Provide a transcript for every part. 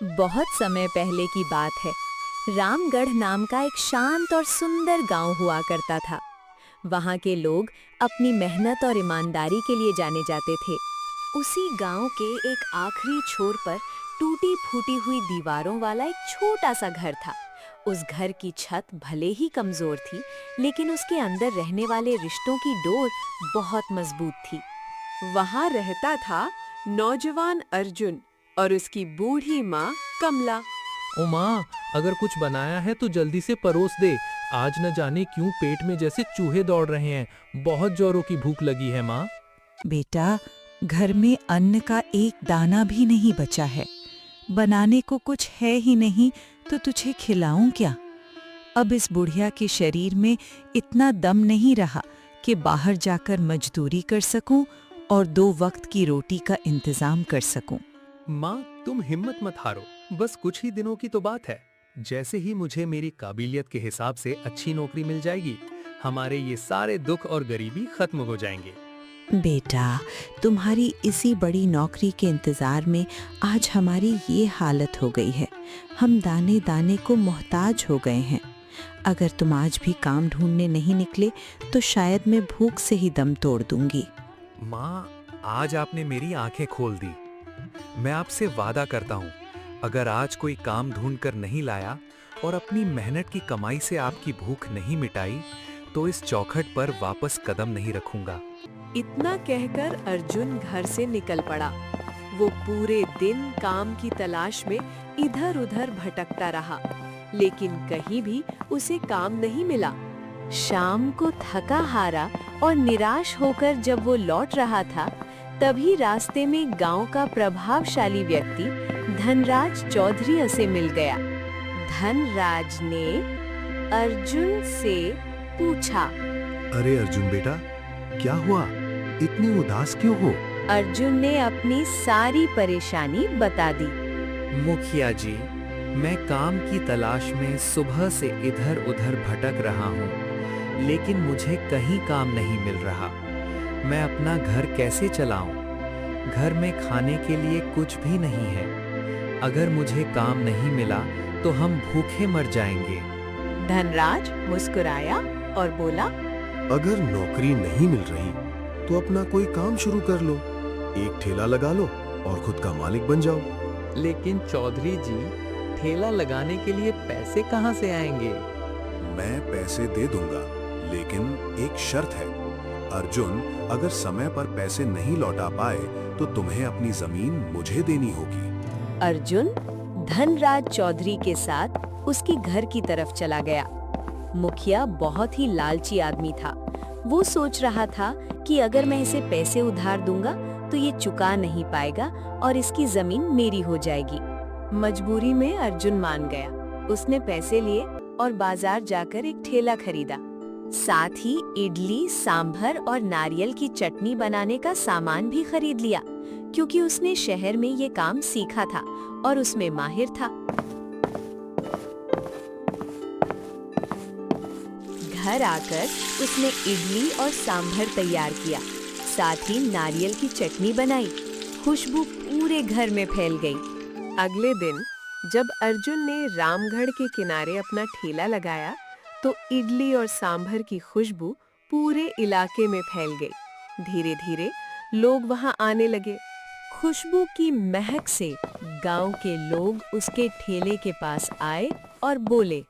बहुत समय पहले की बात है। रामगढ़ नाम का एक शांत और सुंदर गांव हुआ करता था। वहां के लोग अपनी मेहनत और ईमानदारी के लिए जाने जाते थे। उसी गांव के एक आखिरी छोर पर टूटी फूटी हुई दीवारों वाला एक छोटा सा घर था। उस घर की छत भले ही कमजोर थी, लेकिन उसके अंदर रहने वाले रिश्तों की डोर बहुत मजबूत थी। वहां रहता था नौजवान अर्जुन और उसकी बूढ़ी माँ कमला। ओ माँ, अगर कुछ बनाया है तो जल्दी से परोस दे। आज न जाने क्यों पेट में जैसे चूहे दौड़ रहे हैं। बहुत जोरों की भूख लगी है माँ। बेटा, घर में अन्न का एक दाना भी नहीं बचा है। बनाने को कुछ है ही नहीं तो तुझे खिलाऊं क्या? अब इस बुढ़िया के शरीर में इतना दम नहीं रहा कि बाहर जाकर मजदूरी कर सकूं और 2 वक्त की रोटी का इंतजाम कर सकूं। माँ, तुम हिम्मत मत हारो। बस कुछ ही दिनों की तो बात है। जैसे ही मुझे मेरी काबिलियत के हिसाब से अच्छी नौकरी मिल जाएगी, हमारे ये सारे दुख और गरीबी खत्म हो जाएंगे। बेटा, तुम्हारी इसी बड़ी नौकरी के इंतजार में आज हमारी ये हालत हो गई है। हम दाने दाने को मोहताज हो गए हैं। अगर तुम आज भी काम ढूंढने नहीं निकले तो शायद मैं भूख से ही दम तोड़ दूंगी। माँ, आज आपने मेरी आंखें खोल दी। मैं आपसे वादा करता हूँ, अगर आज कोई काम ढूंढ कर नहीं लाया और अपनी मेहनत की कमाई से आपकी भूख नहीं मिटाई, तो इस चौखट पर वापस कदम नहीं रखूंगा। इतना कहकर अर्जुन घर से निकल पड़ा। वो पूरे दिन काम की तलाश में इधर-उधर भटकता रहा, लेकिन कहीं भी उसे काम नहीं मिला। शाम को थका हारा और निराश होकर जब वो लौट रहा था, तभी रास्ते में गांव का प्रभावशाली व्यक्ति धनराज चौधरी से मिल गया। धनराज ने अर्जुन से पूछा, अरे अर्जुन बेटा, क्या हुआ? इतनी उदास क्यों हो? अर्जुन ने अपनी सारी परेशानी बता दी। मुखिया जी, मैं काम की तलाश में सुबह से इधर-उधर भटक रहा हूँ, लेकिन मुझे कहीं काम नहीं मिल रहा। मैं अपना घर कैसे चलाऊं? घर में खाने के लिए कुछ भी नहीं है। अगर मुझे काम नहीं मिला तो हम भूखे मर जाएंगे। धनराज मुस्कुराया और बोला, अगर नौकरी नहीं मिल रही तो अपना कोई काम शुरू कर लो। एक ठेला लगा लो और खुद का मालिक बन जाओ। लेकिन चौधरी जी, ठेला लगाने के लिए पैसे कहाँ से आएंगे? मैं पैसे दे दूंगा, लेकिन एक शर्त है। अर्जुन, अगर समय पर पैसे नहीं लौटा पाए तो तुम्हें अपनी जमीन मुझे देनी होगी। अर्जुन धनराज चौधरी के साथ उसकी घर की तरफ चला गया। मुखिया बहुत ही लालची आदमी था। वो सोच रहा था कि अगर मैं इसे पैसे उधार दूंगा तो ये चुका नहीं पाएगा और इसकी जमीन मेरी हो जाएगी। मजबूरी में अर्जुन मान गया। उसने पैसे लिए और बाजार जाकर एक ठेला खरीदा। साथ ही इडली, सांभर और नारियल की चटनी बनाने का सामान भी खरीद लिया, क्योंकि उसने शहर में ये काम सीखा था और उसमें माहिर था। घर आकर उसने इडली और सांभर तैयार किया, साथ ही नारियल की चटनी बनाई। खुशबू पूरे घर में फैल गई। अगले दिन जब अर्जुन ने रामगढ़ के किनारे अपना ठेला लगाया, तो इडली और सांभर की खुशबू पूरे इलाके में फैल गई। धीरे धीरे लोग वहां आने लगे। खुशबू की महक से गांव के लोग उसके ठेले के पास आए और बोले,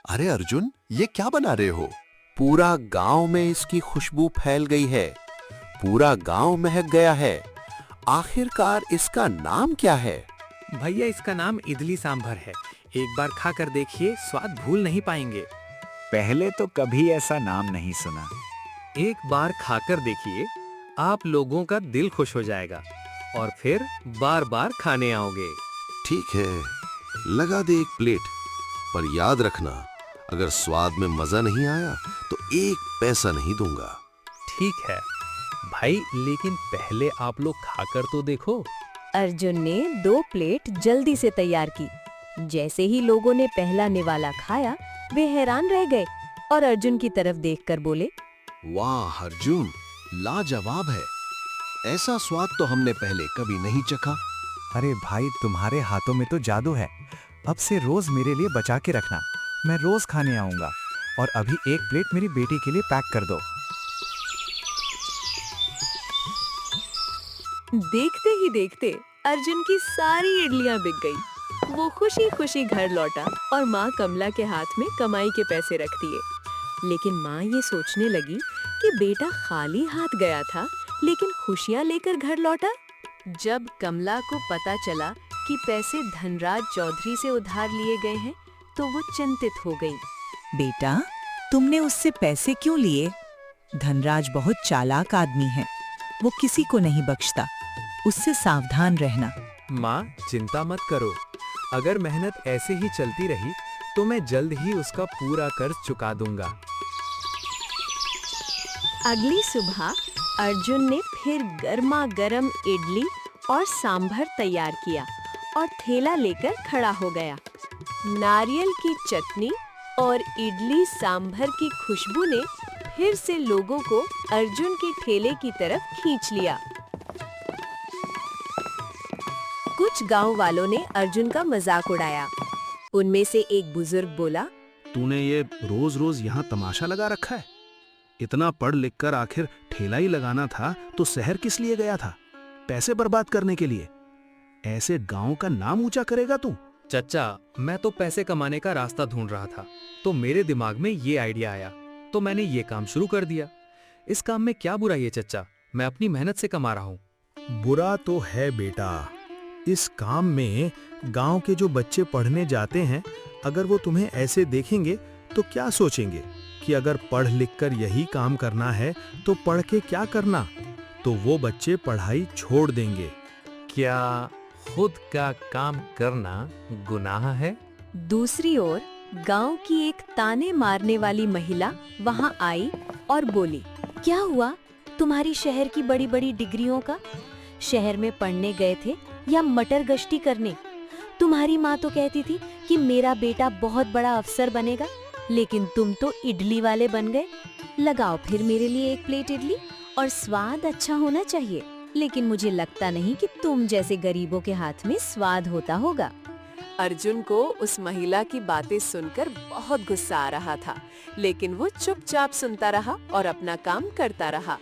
अरे अर्जुन, ये क्या बना रहे हो? पूरा गांव में इसकी खुशबू फैल गई है। पूरा गांव महक गया है। आखिरकार इसका नाम क्या है? भैया, इसका नाम इडली सांभर है। एक बार खा कर देखिए, स्वाद भूल नहीं पाएंगे। पहले तो कभी ऐसा नाम नहीं सुना। एक बार खाकर देखिए, आप लोगों का दिल खुश हो जाएगा और फिर बार बार खाने आओगे। ठीक है, लगा दे एक प्लेट, पर याद रखना, अगर स्वाद में मजा नहीं आया तो 1 पैसा नहीं दूंगा। ठीक है भाई, लेकिन पहले आप लोग खाकर तो देखो। अर्जुन ने 2 प्लेट जल्दी से तैयार की। जैसे ही लोगों ने पहला निवाला खाया, वे हैरान रह गए और अर्जुन की तरफ देखकर बोले, वाह अर्जुन, लाजवाब है। ऐसा स्वाद तो हमने पहले कभी नहीं चखा। अरे भाई, तुम्हारे हाथों में तो जादू है। अब से रोज मेरे लिए बचा के रखना, मैं रोज खाने आऊंगा। और अभी एक प्लेट मेरी बेटी के लिए पैक कर दो। देखते ही देखते अर्जुन की सारी इडलियां बिक गई। वो खुशी खुशी घर लौटा और माँ कमला के हाथ में कमाई के पैसे रख दिए। लेकिन माँ ये सोचने लगी कि बेटा खाली हाथ गया था, लेकिन खुशियाँ लेकर घर लौटा। जब कमला को पता चला कि पैसे धनराज चौधरी से उधार लिए गए हैं, तो वो चिंतित हो गई। बेटा, तुमने उससे पैसे क्यों लिए? धनराज बहुत चालाक आदमी है, वो किसी को नहीं बख्शता। उससे सावधान रहना। माँ, चिंता मत करो। अगर मेहनत ऐसे ही चलती रही तो मैं जल्द ही उसका पूरा कर्ज चुका दूंगा। अगली सुबह अर्जुन ने फिर गर्मा गर्म इडली और सांभर तैयार किया और ठेला लेकर खड़ा हो गया। नारियल की चटनी और इडली सांभर की खुशबू ने फिर से लोगों को अर्जुन के ठेले की तरफ खींच लिया। कुछ गांव वालों ने अर्जुन का मजाक उड़ाया। उनमें से एक बुजुर्ग बोला, तूने ये रोज रोज यहाँ तमाशा लगा रखा है? इतना पढ़ लिख कर आखिर ठेला ही लगाना था तो शहर किस लिए गया था? पैसे बर्बाद करने के लिए? ऐसे गांव का नाम ऊंचा करेगा तू? चच्चा, मैं तो पैसे कमाने का रास्ता ढूंढ रहा था, तो मेरे दिमाग में ये आइडिया आया, तो मैंने ये काम शुरू कर दिया। इस काम में क्या बुराई है चच्चा? मैं अपनी मेहनत से कमा रहा हूँ। बुरा तो है बेटा। इस काम में गांव के जो बच्चे पढ़ने जाते हैं, अगर वो तुम्हें ऐसे देखेंगे तो क्या सोचेंगे कि अगर पढ़ लिख कर यही काम करना है तो पढ़ के क्या करना? तो वो बच्चे पढ़ाई छोड़ देंगे। क्या खुद का काम करना गुनाह है? दूसरी ओर गांव की एक ताने मारने वाली महिला वहां आई और बोली, क्या हुआ तुम्हारी शहर की बड़ी बड़ी डिग्रियों का? शहर में पढ़ने गए थे या मटर गश्ती करने? तुम्हारी माँ तो कहती थी कि मेरा बेटा बहुत बड़ा अफसर बनेगा, लेकिन तुम तो इडली वाले बन गए। लगाओ फिर मेरे लिए एक प्लेट इडली, और स्वाद अच्छा होना चाहिए, लेकिन मुझे लगता नहीं कि तुम जैसे गरीबों के हाथ में स्वाद होता होगा। अर्जुन को उस महिला की बातें सुनकर बहुत गुस्सा आ रहा था, लेकिन वो चुपचाप सुनता रहा और अपना काम करता रहा।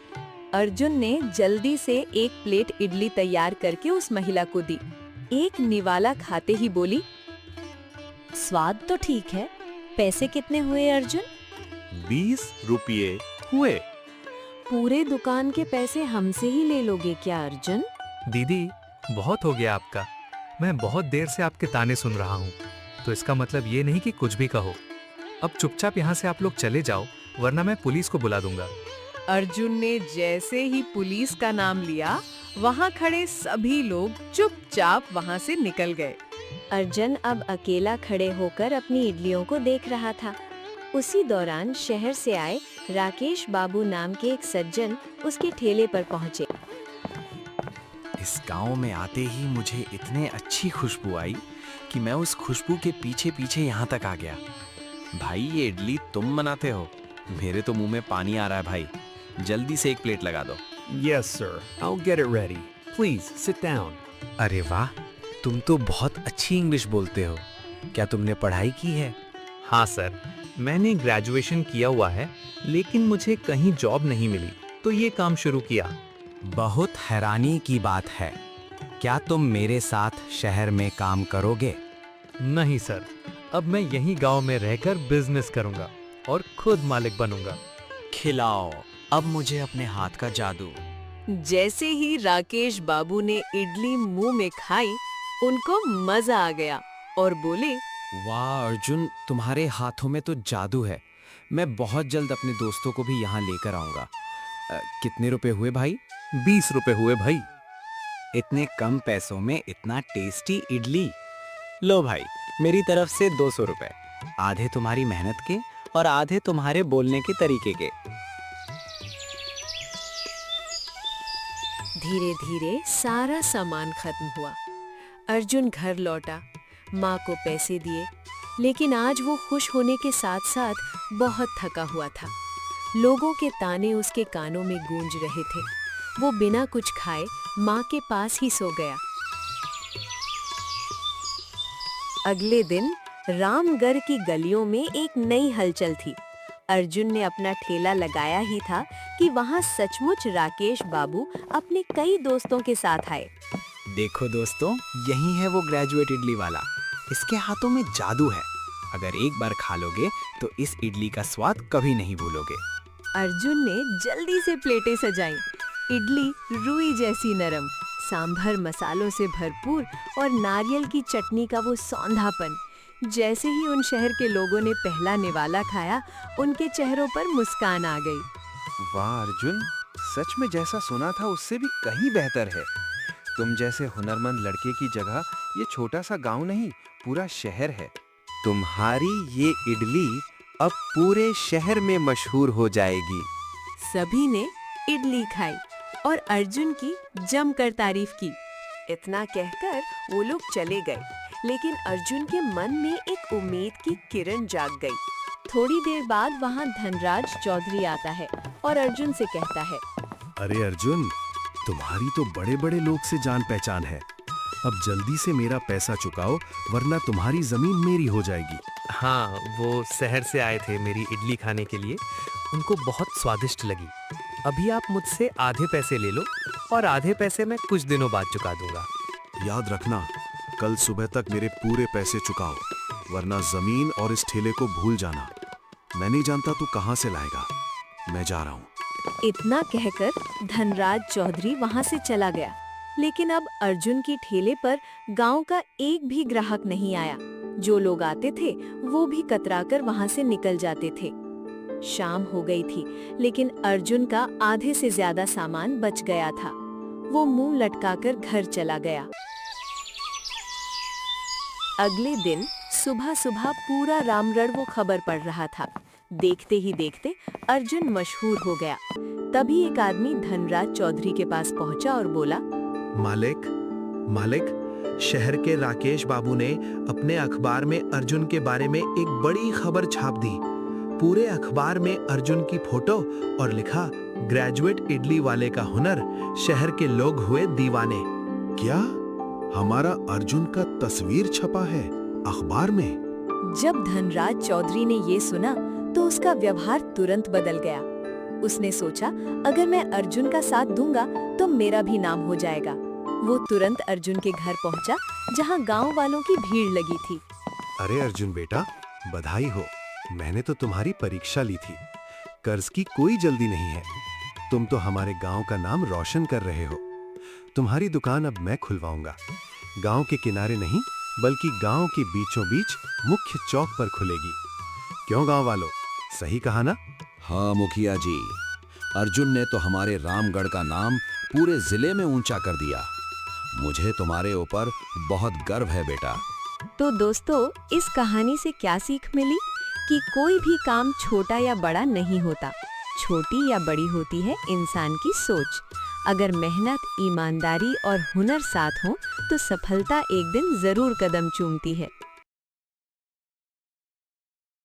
अर्जुन ने जल्दी से एक प्लेट इडली तैयार करके उस महिला को दी। एक निवाला खाते ही बोली, स्वाद तो ठीक है, पैसे कितने हुए अर्जुन? 20 रुपये हुए। पूरे दुकान के पैसे हमसे ही ले लोगे क्या अर्जुन? दीदी, बहुत हो गया आपका। मैं बहुत देर से आपके ताने सुन रहा हूँ, तो इसका मतलब ये नहीं कि कुछ भी कहो। अब चुपचाप यहाँ से आप लोग चले जाओ, वरना मैं पुलिस को बुला दूंगा। अर्जुन ने जैसे ही पुलिस का नाम लिया, वहाँ खड़े सभी लोग चुपचाप वहाँ से निकल गए। अर्जुन अब अकेला खड़े होकर अपनी इडलियों को देख रहा था। उसी दौरान शहर से आए राकेश बाबू नाम के एक सज्जन उसके ठेले पर पहुँचे। इस गांव में आते ही मुझे इतने अच्छी खुशबू आई कि मैं उस खुशबू के पीछे पीछे यहाँ तक आ गया। भाई, ये इडली तुम बनाते हो? मेरे तो मुंह में पानी आ रहा है भाई। जल्दी से एक प्लेट लगा दो। Yes, sir. I'll get it ready. Please sit down. अरे वाह, तुम तो बहुत अच्छी इंग्लिश बोलते हो। क्या तुमने पढ़ाई की है? हाँ सर, मैंने ग्रेजुएशन किया हुआ है, लेकिन मुझे कहीं जॉब नहीं मिली, तो ये काम शुरू किया। बहुत हैरानी की बात है। क्या तुम मेरे साथ शहर में काम करोगे? नहीं सर, अब मैं यहीं गांव में रहकर बिजनेस करूंगा और खुद मालिक बनूंगा। खिलाओ अब मुझे अपने हाथ का जादू। जैसे ही राकेश बाबू ने इडली मुंह में खाई, उनको मजा आ गया और बोले, वाह अर्जुन, तुम्हारे हाथों में तो जादू है। मैं बहुत जल्द अपने दोस्तों को भी यहाँ लेकर आऊंगा। कितने रुपए हुए भाई? 20 रुपए हुए भाई। इतने कम पैसों में इतना टेस्टी इडली। लो भाई, मेरी तरफ से 200 रुपए। आधे तुम्हारी मेहनत के और आधे तुम्हारे बोलने के तरीके के। धीरे धीरे सारा सामान खत्म हुआ। अर्जुन घर लौटा, माँ को पैसे दिए, लेकिन आज वो खुश होने के साथ साथ बहुत थका हुआ था। लोगों के ताने उसके कानों में गूंज रहे थे। वो बिना कुछ खाए माँ के पास ही सो गया। अगले दिन रामगढ़ की गलियों में एक नई हलचल थी। अर्जुन ने अपना ठेला लगाया ही था कि वहाँ सचमुच राकेश बाबू अपने कई दोस्तों के साथ आए। देखो दोस्तों, यही है वो ग्रेजुएट इडली वाला। इसके हाथों में जादू है। अगर एक बार खा लोगे तो इस इडली का स्वाद कभी नहीं भूलोगे। अर्जुन ने जल्दी से प्लेटें सजाईं। इडली रुई जैसी नरम, सांभर मसालों से भरपूर और नारियल की चटनी का वो सौंधापन। जैसे ही उन शहर के लोगों ने पहला निवाला खाया, उनके चेहरों पर मुस्कान आ गई। वाह अर्जुन, सच में जैसा सुना था उससे भी कहीं बेहतर है। तुम जैसे हुनरमंद लड़के की जगह ये छोटा सा गांव नहीं, पूरा शहर है। तुम्हारी ये इडली अब पूरे शहर में मशहूर हो जाएगी। सभी ने इडली खाई और अर्जुन की जमकर तारीफ की। इतना कहकर वो लोग चले गए, लेकिन अर्जुन के मन में एक उम्मीद की किरण जाग गई। थोड़ी देर बाद वहाँ धनराज चौधरी आता है और अर्जुन से कहता है, अरे अर्जुन, तुम्हारी तो बड़े-बड़े लोग से जान पहचान है। अब जल्दी से मेरा पैसा चुकाओ, वरना तुम्हारी जमीन मेरी हो जाएगी। हाँ, वो शहर से आए थे मेरी इडली खाने के लिए। उनको बहुत स्वादिष्ट लगी। अभी आप मुझसे आधे पैसे ले लो और आधे पैसे मैं कुछ दिनों बाद चुका दूंगा। याद रखना, कल सुबह तक मेरे पूरे पैसे चुकाओ, वरना जमीन और इस ठेले को भूल जाना। मैं नहीं जानता तू कहाँ से लाएगा। मैं जा रहा हूँ। इतना कहकर धनराज चौधरी वहाँ से चला गया। लेकिन अब अर्जुन की ठेले पर गांव का एक भी ग्राहक नहीं आया। जो लोग आते थे वो भी कतराकर वहाँ से निकल जाते थे। शाम हो गई थी, लेकिन अर्जुन का आधे से ज्यादा सामान बच गया था। वो मुंह लटकाकर घर चला गया। अगले दिन सुबह सुबह पूरा रामगढ़ वो खबर पढ़ रहा था। देखते ही देखते अर्जुन मशहूर हो गया। तभी एक आदमी धनराज चौधरी के पास पहुंचा और बोला, मालिक, शहर के राकेश बाबू ने अपने अखबार में अर्जुन के बारे में एक बड़ी खबर छाप दी। पूरे अखबार में अर्जुन की फोटो और लिखा, ग्रेजुएट इडली वाले का हुनर, शहर के लोग हुए दीवाने। क्या हमारा अर्जुन का तस्वीर छपा है अखबार में? जब धनराज चौधरी ने ये सुना तो उसका व्यवहार तुरंत बदल गया। उसने सोचा, अगर मैं अर्जुन का साथ दूंगा तो मेरा भी नाम हो जाएगा। वो तुरंत अर्जुन के घर पहुंचा, जहां गांव वालों की भीड़ लगी थी। अरे अर्जुन बेटा, बधाई हो। मैंने तो तुम्हारी परीक्षा ली थी। कर्ज की कोई जल्दी नहीं है। तुम तो हमारे गांव का नाम रोशन कर रहे हो। तुम्हारी दुकान अब मैं खुलवाऊंगा। गांव के किनारे नहीं, बल्कि गांव के बीचों बीच मुख्य चौक पर खुलेगी। क्यों गांव वालों, सही कहा ना? हाँ मुखिया जी, अर्जुन ने तो हमारे रामगढ़ का नाम पूरे जिले में ऊंचा कर दिया। मुझे तुम्हारे ऊपर बहुत गर्व है बेटा। तो दोस्तों, इस कहानी से क्या सीख मिली? कि कोई भी काम छोटा या बड़ा नहीं होता। छोटी या बड़ी होती है इंसान की सोच। अगर मेहनत, ईमानदारी और हुनर साथ हो तो सफलता एक दिन जरूर कदम चूमती है।